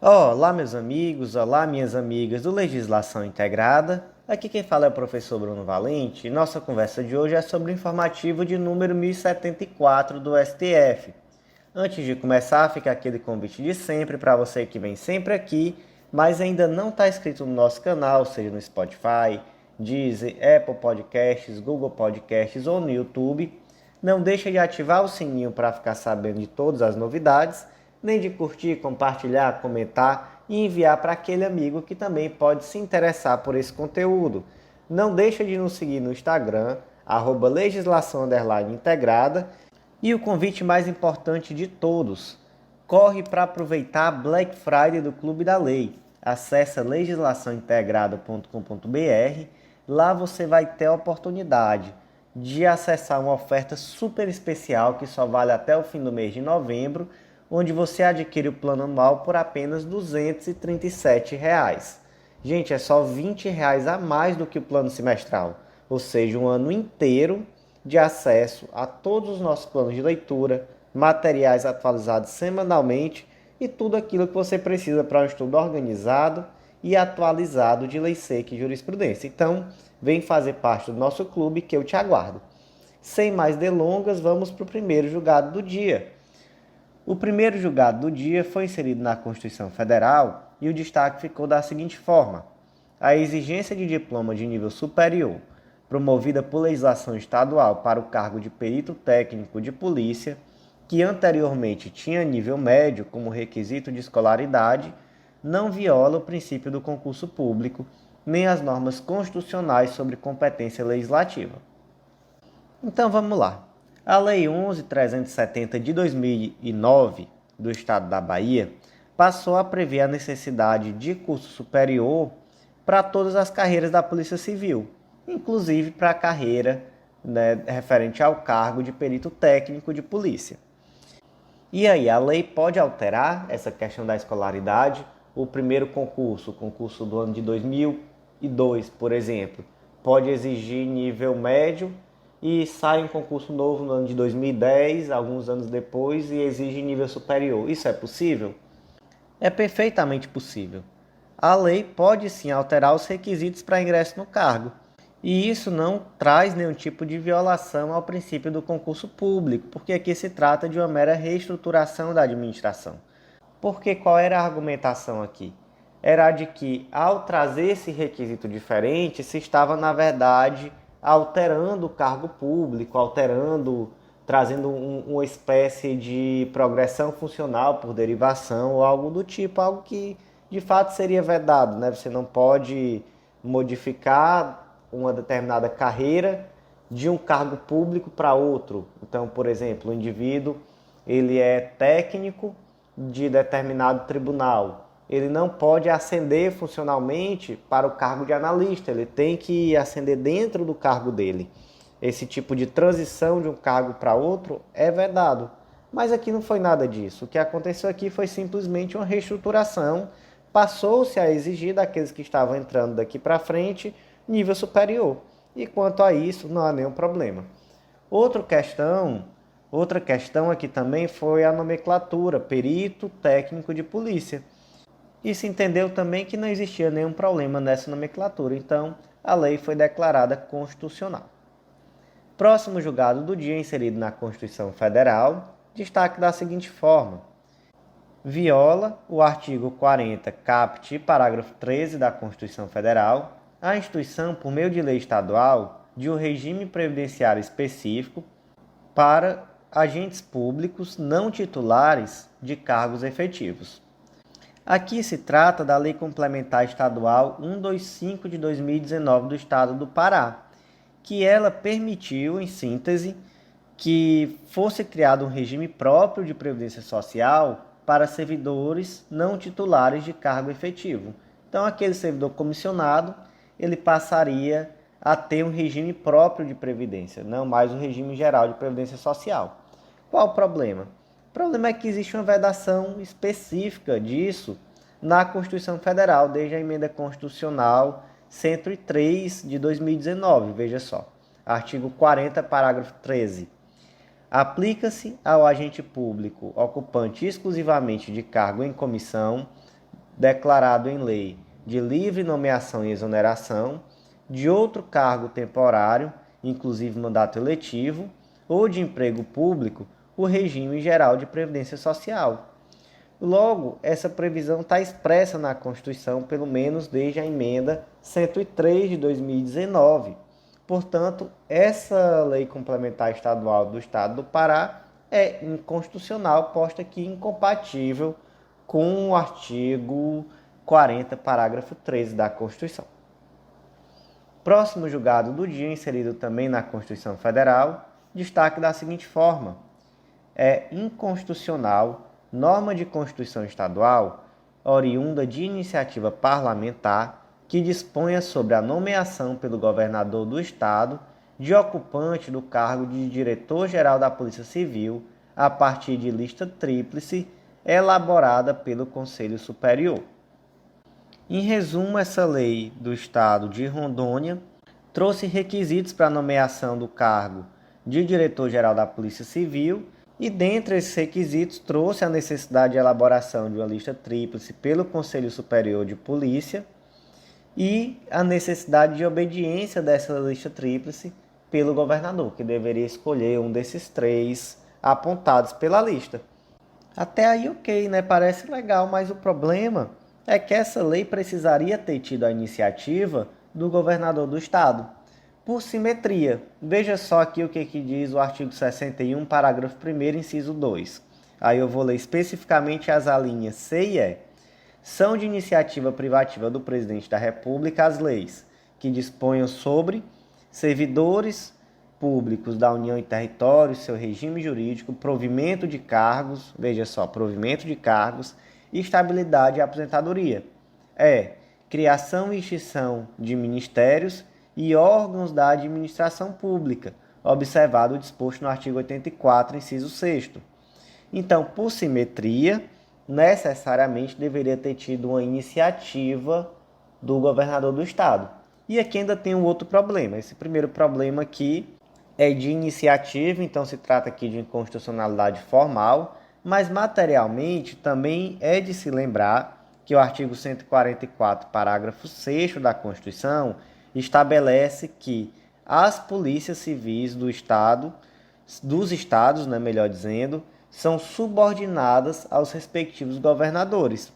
Olá, meus amigos, olá, minhas amigas do Legislação Integrada. Aqui quem fala é o professor Bruno Valente e nossa conversa de hoje é sobre o informativo de número 1074 do STF. Antes de começar, fica aquele convite de sempre para você que vem sempre aqui, mas ainda não está inscrito no nosso canal, seja no Spotify, Deezer, Apple Podcasts, Google Podcasts ou no YouTube. Não deixa de ativar o sininho para ficar sabendo de todas as novidades, nem de curtir, compartilhar, comentar e enviar para aquele amigo que também pode se interessar por esse conteúdo. Não deixa de nos seguir no Instagram, @legislação_integrada. E o convite mais importante de todos, corre para aproveitar a Black Friday do Clube da Lei. Acesse legislaçãointegrada.com.br. Lá você vai ter a oportunidade de acessar uma oferta super especial que só vale até o fim do mês de novembro, onde você adquire o plano anual por apenas R$ 237. Gente, é só R$ 20 a mais do que o plano semestral, ou seja, um ano inteiro de acesso a todos os nossos planos de leitura, materiais atualizados semanalmente e tudo aquilo que você precisa para um estudo organizado e atualizado de lei seca e jurisprudência. Então, vem fazer parte do nosso clube que eu te aguardo. Sem mais delongas, vamos para o primeiro julgado do dia. O primeiro julgado do dia foi inserido na Constituição Federal e o destaque ficou da seguinte forma: a exigência de diploma de nível superior, promovida por legislação estadual para o cargo de perito técnico de polícia, que anteriormente tinha nível médio como requisito de escolaridade, não viola o princípio do concurso público, nem as normas constitucionais sobre competência legislativa. Então vamos lá. A Lei 11.370 de 2009, do Estado da Bahia, passou a prever a necessidade de curso superior para todas as carreiras da Polícia Civil, inclusive para a carreira referente ao cargo de perito técnico de polícia. E aí, a lei pode alterar essa questão da escolaridade. O primeiro concurso, o concurso do ano de 2002, por exemplo, pode exigir nível médio e sai um concurso novo no ano de 2010, alguns anos depois, e exige nível superior. Isso é possível? É perfeitamente possível. A lei pode sim alterar os requisitos para ingresso no cargo. E isso não traz nenhum tipo de violação ao princípio do concurso público, porque aqui se trata de uma mera reestruturação da administração. Porque qual era a argumentação aqui? Era de que, ao trazer esse requisito diferente, se estava, na verdade, alterando o cargo público, trazendo uma espécie de progressão funcional por derivação ou algo do tipo, algo que de fato seria vedado, né? Você não pode modificar uma determinada carreira de um cargo público para outro. Então, por exemplo, o indivíduo ele é técnico de determinado tribunal. Ele não pode ascender funcionalmente para o cargo de analista, ele tem que ascender dentro do cargo dele. Esse tipo de transição de um cargo para outro é vedado. Mas aqui não foi nada disso. O que aconteceu aqui foi simplesmente uma reestruturação. Passou-se a exigir daqueles que estavam entrando daqui para frente nível superior. E quanto a isso, não há nenhum problema. Outra questão aqui também foi a nomenclatura, perito técnico de polícia. E se entendeu também que não existia nenhum problema nessa nomenclatura, então a lei foi declarada constitucional. Próximo julgado do dia inserido na Constituição Federal, destaque da seguinte forma: viola o artigo 40, caput, parágrafo 13 da Constituição Federal, a instituição, por meio de lei estadual, de um regime previdenciário específico para agentes públicos não titulares de cargos efetivos. Aqui se trata da Lei Complementar Estadual 125 de 2019 do Estado do Pará, que ela permitiu, em síntese, que fosse criado um regime próprio de previdência social para servidores não titulares de cargo efetivo. Então, aquele servidor comissionado, ele passaria a ter um regime próprio de previdência, não mais um regime geral de previdência social. Qual o problema? O problema é que existe uma vedação específica disso na Constituição Federal, desde a Emenda Constitucional 103 de 2019, veja só. Artigo 40, parágrafo 13. Aplica-se ao agente público ocupante exclusivamente de cargo em comissão declarado em lei de livre nomeação e exoneração, de outro cargo temporário, inclusive mandato eletivo, ou de emprego público, o regime geral de previdência social. Logo, essa previsão está expressa na Constituição, pelo menos desde a emenda 103 de 2019. Portanto, essa lei complementar estadual do Estado do Pará é inconstitucional, posta que incompatível com o artigo 40, parágrafo 13 da Constituição. Próximo julgado do dia, inserido também na Constituição Federal, destaque da seguinte forma: é inconstitucional norma de Constituição Estadual, oriunda de iniciativa parlamentar, que disponha sobre a nomeação pelo governador do Estado de ocupante do cargo de diretor-geral da Polícia Civil a partir de lista tríplice elaborada pelo Conselho Superior. Em resumo, essa lei do Estado de Rondônia trouxe requisitos para a nomeação do cargo de diretor-geral da Polícia Civil e, dentre esses requisitos, trouxe a necessidade de elaboração de uma lista tríplice pelo Conselho Superior de Polícia e a necessidade de obediência dessa lista tríplice pelo governador, que deveria escolher um desses três apontados pela lista. Até aí ok, né? Parece legal, mas o problema é que essa lei precisaria ter tido a iniciativa do governador do estado. Por simetria, veja só aqui o que diz o artigo 61, parágrafo 1º, inciso 2. Aí eu vou ler especificamente as alíneas C e E. São de iniciativa privativa do Presidente da República as leis que disponham sobre servidores públicos da União e territórios, seu regime jurídico, provimento de cargos, veja só, provimento de cargos, estabilidade e aposentadoria. Criação e extinção de ministérios e órgãos da administração pública, observado o disposto no artigo 84, inciso 6º. Então, por simetria, necessariamente deveria ter tido uma iniciativa do governador do estado. E aqui ainda tem um outro problema. Esse primeiro problema aqui é de iniciativa, então se trata aqui de inconstitucionalidade formal, mas materialmente também é de se lembrar que o artigo 144, parágrafo 6º da Constituição estabelece que as polícias civis do estado, dos estados, né, melhor dizendo, são subordinadas aos respectivos governadores.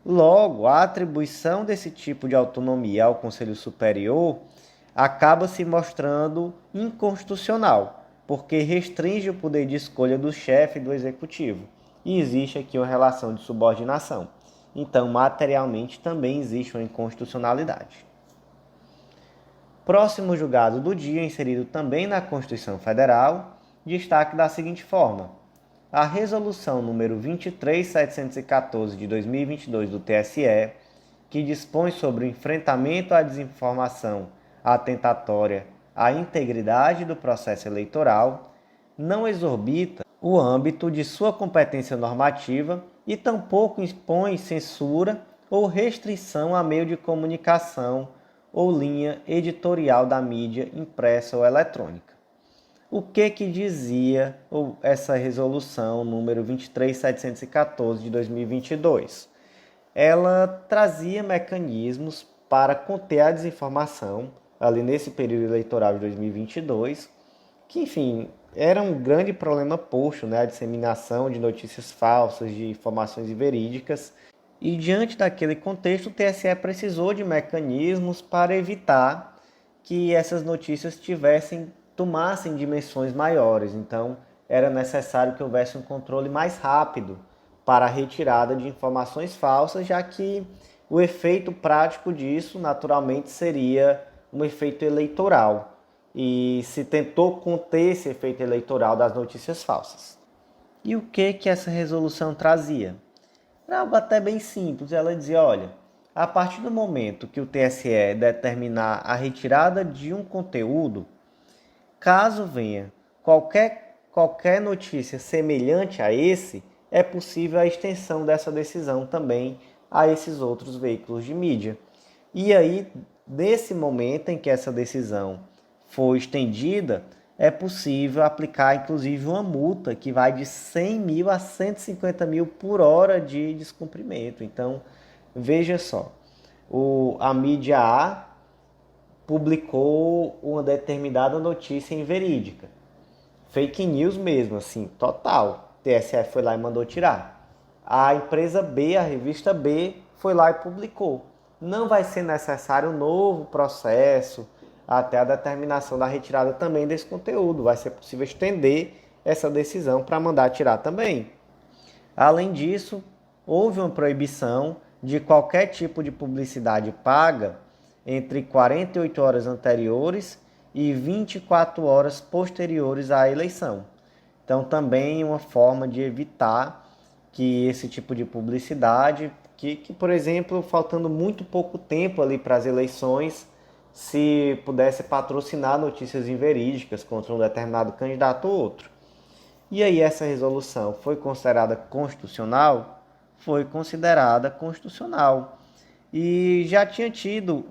Logo, a atribuição desse tipo de autonomia ao Conselho Superior acaba se mostrando inconstitucional, porque restringe o poder de escolha do chefe do executivo. E existe aqui uma relação de subordinação. Então, materialmente, também existe uma inconstitucionalidade. Próximo julgado do dia, inserido também na Constituição Federal, destaque da seguinte forma: a resolução número 23714 de 2022 do TSE, que dispõe sobre o enfrentamento à desinformação atentatória à integridade do processo eleitoral, não exorbita o âmbito de sua competência normativa e tampouco impõe censura ou restrição a meio de comunicação ou linha editorial da mídia impressa ou eletrônica. O que dizia essa resolução número 23714 de 2022? Ela trazia mecanismos para conter a desinformação ali nesse período eleitoral de 2022, que, enfim, era um grande problema posto, né? A disseminação de notícias falsas, de informações inverídicas. E diante daquele contexto, o TSE precisou de mecanismos para evitar que essas notícias tomassem dimensões maiores. Então, era necessário que houvesse um controle mais rápido para a retirada de informações falsas, já que o efeito prático disso, naturalmente, seria um efeito eleitoral. E se tentou conter esse efeito eleitoral das notícias falsas. E o que essa resolução trazia? Era algo até bem simples. Ela dizia, olha, a partir do momento que o TSE determinar a retirada de um conteúdo, caso venha qualquer notícia semelhante a esse, é possível a extensão dessa decisão também a esses outros veículos de mídia. E aí, nesse momento em que essa decisão for estendida, é possível aplicar inclusive uma multa que vai de 100 mil a 150 mil por hora de descumprimento. Então, Veja só, a mídia A publicou uma determinada notícia inverídica. Fake news mesmo, assim, total. O TSE foi lá e mandou tirar. A empresa B, a revista B, foi lá e publicou. Não vai ser necessário um novo processo até a determinação da retirada também desse conteúdo. Vai ser possível estender essa decisão para mandar tirar também. Além disso, houve uma proibição de qualquer tipo de publicidade paga entre 48 horas anteriores e 24 horas posteriores à eleição. Então, também uma forma de evitar que esse tipo de publicidade, por exemplo, faltando muito pouco tempo ali para as eleições, se pudesse patrocinar notícias inverídicas contra um determinado candidato ou outro. E aí essa resolução foi considerada constitucional? Foi considerada constitucional. E já tinha tido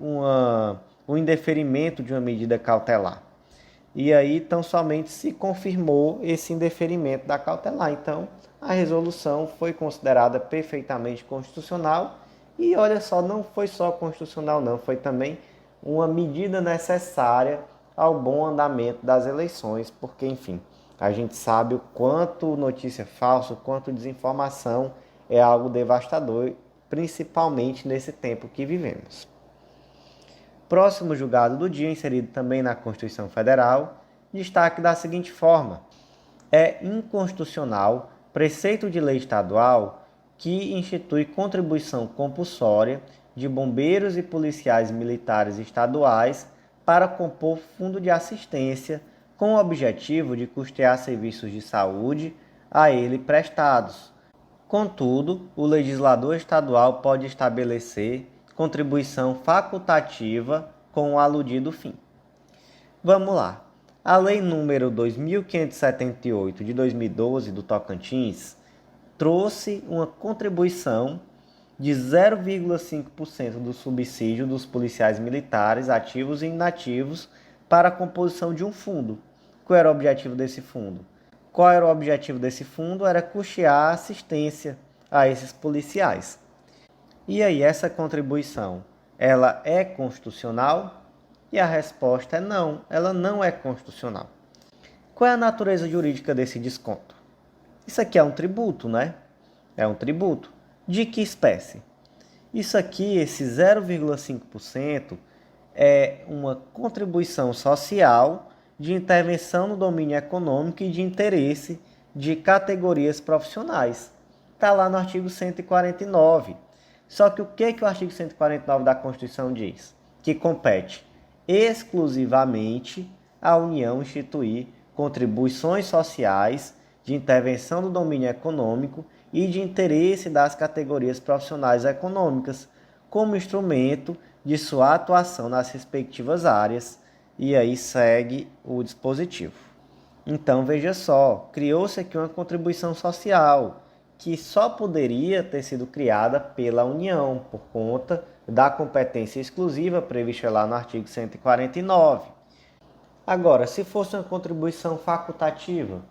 um indeferimento de uma medida cautelar. E aí tão somente se confirmou esse indeferimento da cautelar. Então a resolução foi considerada perfeitamente constitucional. E olha só, não foi só constitucional não, foi também uma medida necessária ao bom andamento das eleições, porque enfim, a gente sabe o quanto notícia falsa, o quanto desinformação é algo devastador, principalmente nesse tempo que vivemos. Próximo julgado do dia, inserido também na Constituição Federal, destaque da seguinte forma: é inconstitucional preceito de lei estadual que institui contribuição compulsória de bombeiros e policiais militares estaduais para compor fundo de assistência com o objetivo de custear serviços de saúde a ele prestados. Contudo, o legislador estadual pode estabelecer contribuição facultativa com o aludido fim. Vamos lá. A Lei número 2578 de 2012 do Tocantins trouxe uma contribuição de 0,5% do subsídio dos policiais militares ativos e inativos para a composição de um fundo. Qual era o objetivo desse fundo? Qual era o objetivo desse fundo? Era custear a assistência a esses policiais. E aí, essa contribuição, ela é constitucional? E a resposta é não, ela não é constitucional. Qual é a natureza jurídica desse desconto? Isso aqui é um tributo, né? É um tributo. De que espécie? Isso aqui, esse 0,5%, é uma contribuição social de intervenção no domínio econômico e de interesse de categorias profissionais. Está lá no artigo 149. Só que o que o artigo 149 da Constituição diz? Que compete exclusivamente à União instituir contribuições sociais de intervenção no domínio econômico e de interesse das categorias profissionais econômicas como instrumento de sua atuação nas respectivas áreas, e aí segue o dispositivo. Então veja só, criou-se aqui uma contribuição social que só poderia ter sido criada pela União por conta da competência exclusiva prevista lá no artigo 149. Agora, se fosse uma contribuição facultativa,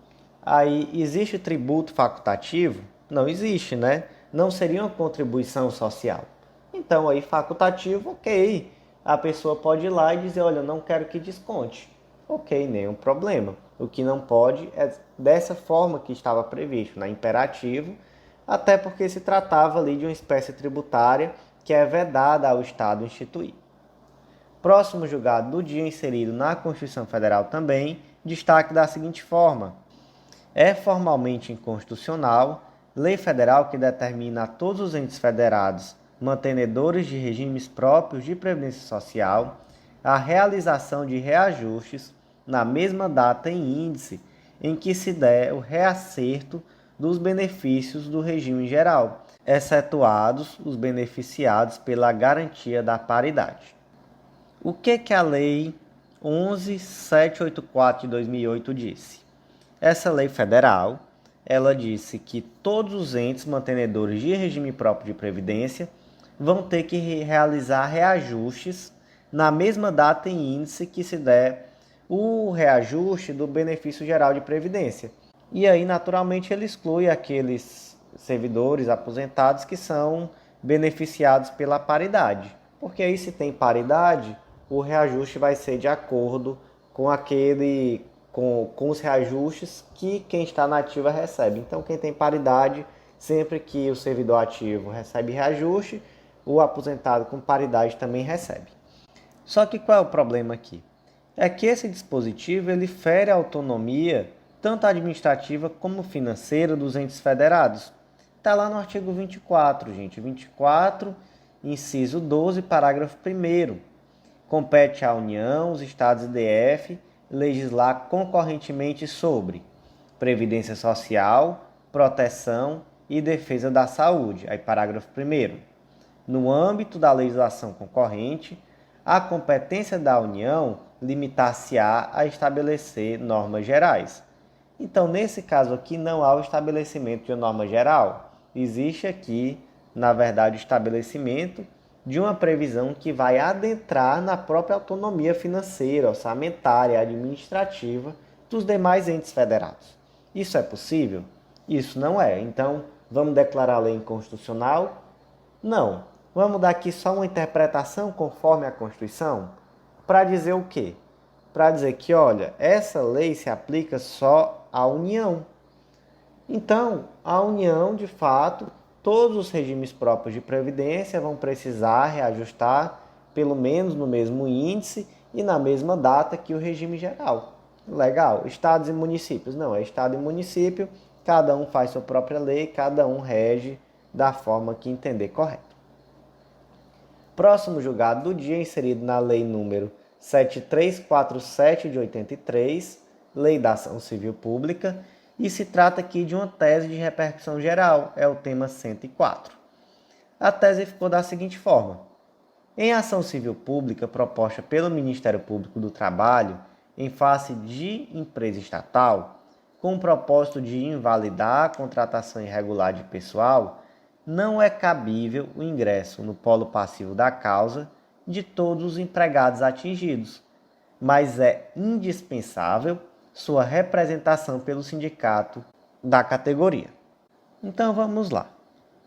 aí existe tributo facultativo? Não existe, né? Não seria uma contribuição social. Então, aí facultativo, ok. A pessoa pode ir lá e dizer, olha, eu não quero que desconte. Ok, nenhum problema. O que não pode é dessa forma que estava previsto, na imperativo, até porque se tratava ali de uma espécie tributária que é vedada ao Estado instituir. Próximo julgado do dia, inserido na Constituição Federal também, destaque da seguinte forma: é formalmente inconstitucional lei federal que determina a todos os entes federados, mantenedores de regimes próprios de previdência social, a realização de reajustes na mesma data em índice em que se der o reacerto dos benefícios do regime geral, excetuados os beneficiados pela garantia da paridade. O que a Lei 11.784 de 2008 disse? Essa lei federal, ela disse que todos os entes mantenedores de regime próprio de previdência vão ter que realizar reajustes na mesma data em índice que se der o reajuste do benefício geral de previdência. E aí, naturalmente, ele exclui aqueles servidores aposentados que são beneficiados pela paridade. Porque aí, se tem paridade, o reajuste vai ser de acordo com com os reajustes que quem está na ativa recebe. Então, quem tem paridade, sempre que o servidor ativo recebe reajuste, o aposentado com paridade também recebe. Só que qual é o problema aqui? É que esse dispositivo ele fere a autonomia tanto administrativa como financeira dos entes federados. Está lá no artigo 24, gente. 24, inciso 12, parágrafo 1º. Compete à União, os Estados e DF legislar concorrentemente sobre previdência social, proteção e defesa da saúde. Aí, parágrafo 1º. No âmbito da legislação concorrente, a competência da União limitar-se-á a estabelecer normas gerais. Então, nesse caso aqui, não há o estabelecimento de uma norma geral. Existe aqui, na verdade, o estabelecimento de uma previsão que vai adentrar na própria autonomia financeira, orçamentária, administrativa dos demais entes federados. Isso é possível? Isso não é. Então, vamos declarar a lei inconstitucional? Não. Vamos dar aqui só uma interpretação conforme a Constituição? Para dizer o quê? Para dizer que, olha, essa lei se aplica só à União. Então, a União, de fato, todos os regimes próprios de previdência vão precisar reajustar pelo menos no mesmo índice e na mesma data que o regime geral. Legal. Estados e municípios. Não, é Estado e município, cada um faz sua própria lei, cada um rege da forma que entender correto. Próximo julgado do dia, inserido na Lei número 7347 de 83, Lei da Ação Civil Pública, e se trata aqui de uma tese de repercussão geral, é o tema 104. A tese ficou da seguinte forma: em ação civil pública proposta pelo Ministério Público do Trabalho em face de empresa estatal, com o propósito de invalidar a contratação irregular de pessoal, não é cabível o ingresso no polo passivo da causa de todos os empregados atingidos, mas é indispensável sua representação pelo sindicato da categoria. Então vamos lá.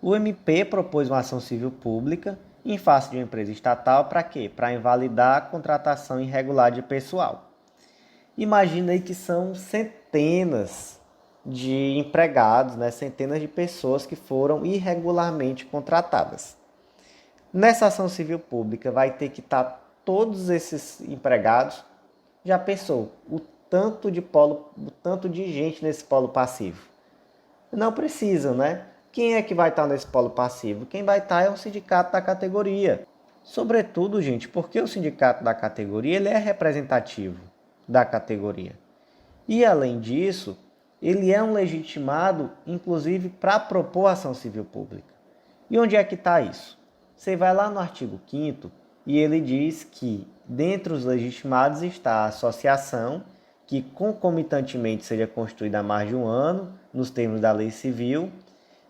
O MP propôs uma ação civil pública em face de uma empresa estatal para quê? Para invalidar a contratação irregular de pessoal. Imagina aí que são centenas de empregados, né? Centenas de pessoas que foram irregularmente contratadas. Nessa ação civil pública vai ter que estar todos esses empregados. Já pensou o tanto de gente nesse polo passivo? Não precisam, né? Quem é que vai estar nesse polo passivo? Quem vai estar é o sindicato da categoria. Sobretudo, gente, porque o sindicato da categoria ele é representativo da categoria. E, além disso, ele é um legitimado, inclusive, para propor ação civil pública. E onde é que está isso? Você vai lá no artigo 5º e ele diz que, dentre os legitimados, está a associação que concomitantemente seja constituída há mais de um ano, nos termos da lei civil,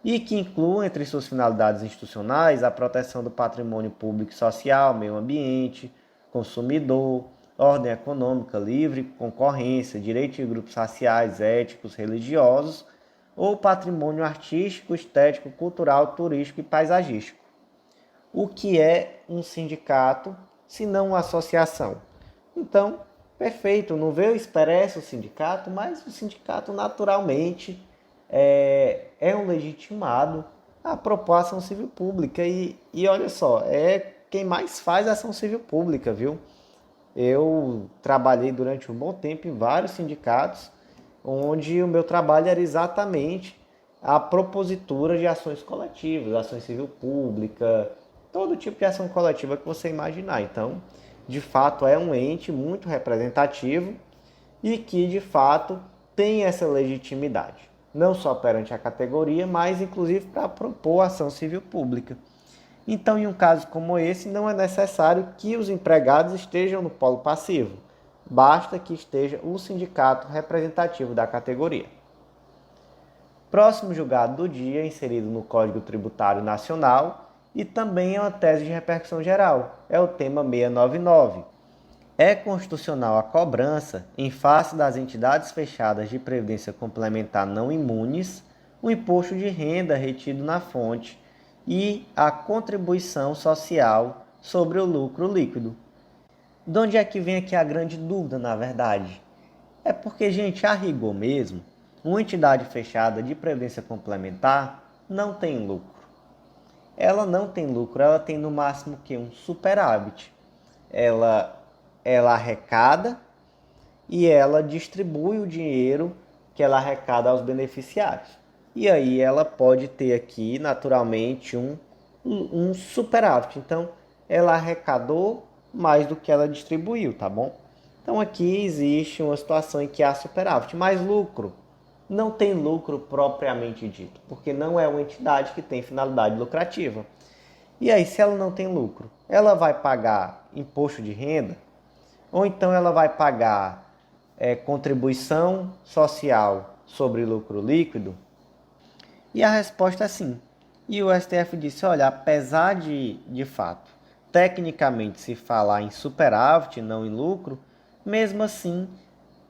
e que inclua entre suas finalidades institucionais a proteção do patrimônio público e social, meio ambiente, consumidor, ordem econômica, livre concorrência, direitos de grupos raciais, étnicos, religiosos, ou patrimônio artístico, estético, cultural, turístico e paisagístico. O que é um sindicato, se não uma associação? Então, perfeito, não veio expresso o sindicato, mas o sindicato naturalmente é um legitimado a propor ação civil pública. E olha só, é quem mais faz ação civil pública, viu? Eu trabalhei durante um bom tempo em vários sindicatos, onde o meu trabalho era exatamente a propositura de ações coletivas, ações civil pública, todo tipo de ação coletiva que você imaginar. Então, de fato, é um ente muito representativo e que, de fato, tem essa legitimidade. Não só perante a categoria, mas inclusive para propor ação civil pública. Então, em um caso como esse, não é necessário que os empregados estejam no polo passivo. Basta que esteja o sindicato representativo da categoria. Próximo julgado do dia, inserido no Código Tributário Nacional e também é uma tese de repercussão geral. É o tema 699. É constitucional a cobrança, em face das entidades fechadas de previdência complementar não imunes, o imposto de renda retido na fonte e a contribuição social sobre o lucro líquido. De onde é que vem aqui a grande dúvida, na verdade? É porque, gente, a rigor mesmo, uma entidade fechada de previdência complementar não tem lucro. Ela não tem lucro, ela tem no máximo que um superávit. Ela arrecada e ela distribui o dinheiro que ela arrecada aos beneficiários. E aí ela pode ter aqui, naturalmente, um superávit. Então, ela arrecadou mais do que ela distribuiu, tá bom? Então, aqui existe uma situação em que há superávit, mas lucro não tem lucro propriamente dito, porque não é uma entidade que tem finalidade lucrativa. E aí, se ela não tem lucro, ela vai pagar imposto de renda? Ou então ela vai pagar contribuição social sobre lucro líquido? E a resposta é sim. E o STF disse, olha, apesar de fato, tecnicamente se falar em superávit, não em lucro, mesmo assim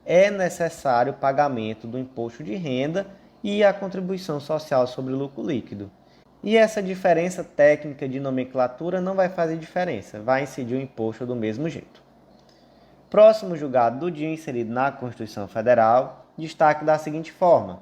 é necessário o pagamento do imposto de renda e a contribuição social sobre o lucro líquido. E essa diferença técnica de nomenclatura não vai fazer diferença, vai incidir o imposto do mesmo jeito. Próximo julgado do dia inserido na Constituição Federal, destaque da seguinte forma: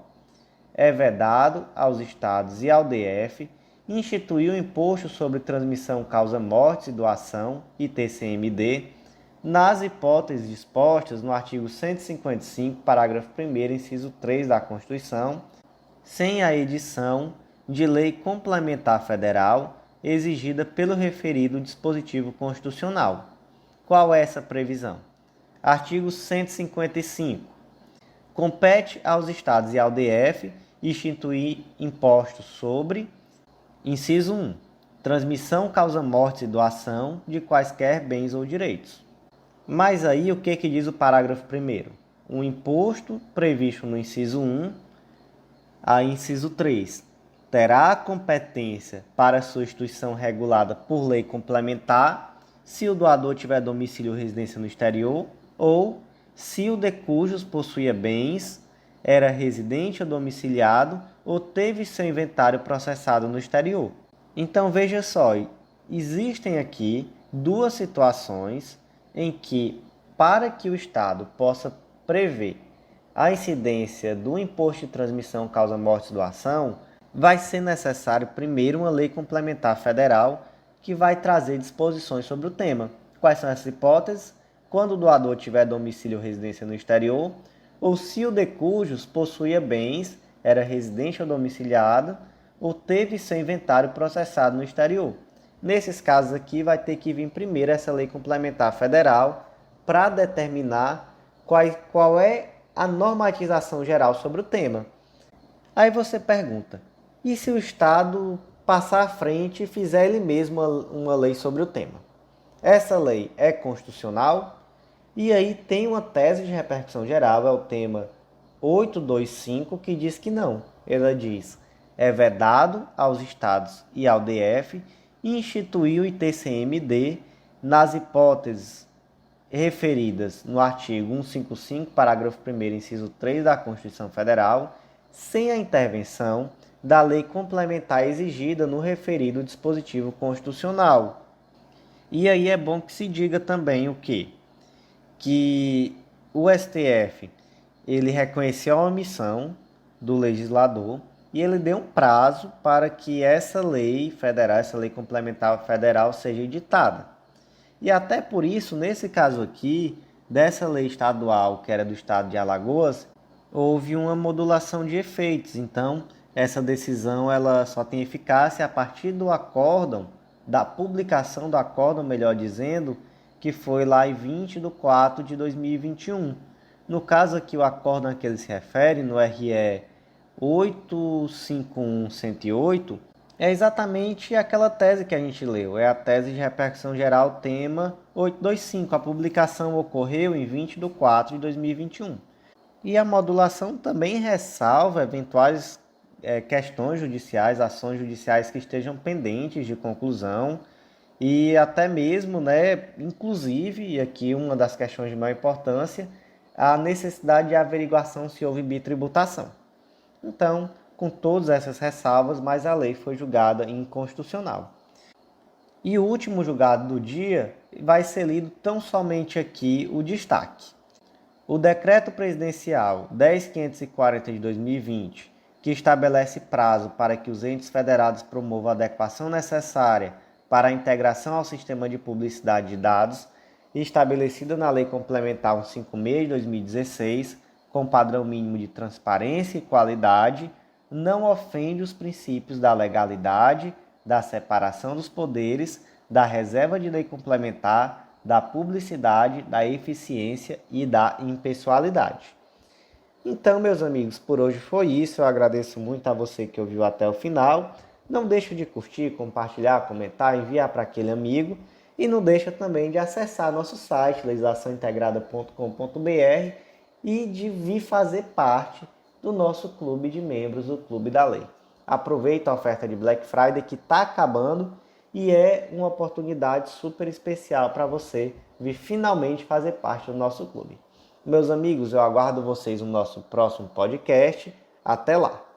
é vedado aos estados e ao DF instituir o imposto sobre transmissão causa-mortes e doação, ITCMD, nas hipóteses dispostas no artigo 155, parágrafo 1º, inciso 3 da Constituição, sem a edição de lei complementar federal exigida pelo referido dispositivo constitucional. Qual é essa previsão? Artigo 155. Compete aos estados e ao DF instituir impostos sobre, inciso 1, transmissão, causa-mortes e doação de quaisquer bens ou direitos. Mas aí o que diz o parágrafo 1º? O imposto previsto no inciso 1 a inciso 3 terá a competência para sua instituição regulada por lei complementar se o doador tiver domicílio ou residência no exterior ou se o de cujos possuía bens, era residente ou domiciliado ou teve seu inventário processado no exterior. Então veja só, existem aqui duas situações em que, para que o Estado possa prever a incidência do imposto de transmissão causa-morte e doação, vai ser necessário primeiro uma lei complementar federal que vai trazer disposições sobre o tema. Quais são essas hipóteses? Quando o doador tiver domicílio ou residência no exterior, ou se o de cujos possuía bens, era residente ou domiciliado, ou teve seu inventário processado no exterior. Nesses casos aqui, vai ter que vir primeiro essa lei complementar federal para determinar qual é a normatização geral sobre o tema. Aí você pergunta, e se o Estado passar à frente e fizer ele mesmo uma lei sobre o tema? Essa lei é constitucional? E aí tem uma tese de repercussão geral, é o tema 825, que diz que não. Ela diz, é vedado aos estados e ao DF instituir o ITCMD nas hipóteses referidas no artigo 155, parágrafo 1º, inciso 3 da Constituição Federal, sem a intervenção da lei complementar exigida no referido dispositivo constitucional. E aí é bom que se diga também o quê? Que o STF ele reconheceu a omissão do legislador e ele deu um prazo para que essa lei federal, essa lei complementar federal seja editada. E até por isso, nesse caso aqui, dessa lei estadual, que era do estado de Alagoas, houve uma modulação de efeitos. Então, essa decisão ela só tem eficácia a partir do acórdão, da publicação do acórdão, melhor dizendo, que foi lá em 20 de 4 de 2021. No caso aqui, o acórdão a que ele se refere, no RE 851-108, é exatamente aquela tese que a gente leu. É a tese de repercussão geral, tema 825. A publicação ocorreu em 20 de 4 de 2021. E a modulação também ressalva eventuais questões judiciais, ações judiciais que estejam pendentes de conclusão e até mesmo, inclusive, e aqui uma das questões de maior importância, a necessidade de averiguação se houve bitributação. Então, com todas essas ressalvas, mas a lei foi julgada inconstitucional. E o último julgado do dia vai ser lido tão somente aqui o destaque. O Decreto Presidencial 10.540 de 2020, que estabelece prazo para que os entes federados promovam a adequação necessária para a integração ao sistema de publicidade de dados, estabelecida na Lei Complementar 156 de 2016, com padrão mínimo de transparência e qualidade, não ofende os princípios da legalidade, da separação dos poderes, da reserva de lei complementar, da publicidade, da eficiência e da impessoalidade. Então, meus amigos, por hoje foi isso. Eu agradeço muito a você que ouviu até o final. Não deixe de curtir, compartilhar, comentar, enviar para aquele amigo. E não deixa também de acessar nosso site, legislaçãointegrada.com.br, e de vir fazer parte do nosso clube de membros, o Clube da Lei. Aproveita a oferta de Black Friday que está acabando e é uma oportunidade super especial para você vir finalmente fazer parte do nosso clube. Meus amigos, eu aguardo vocês no nosso próximo podcast. Até lá!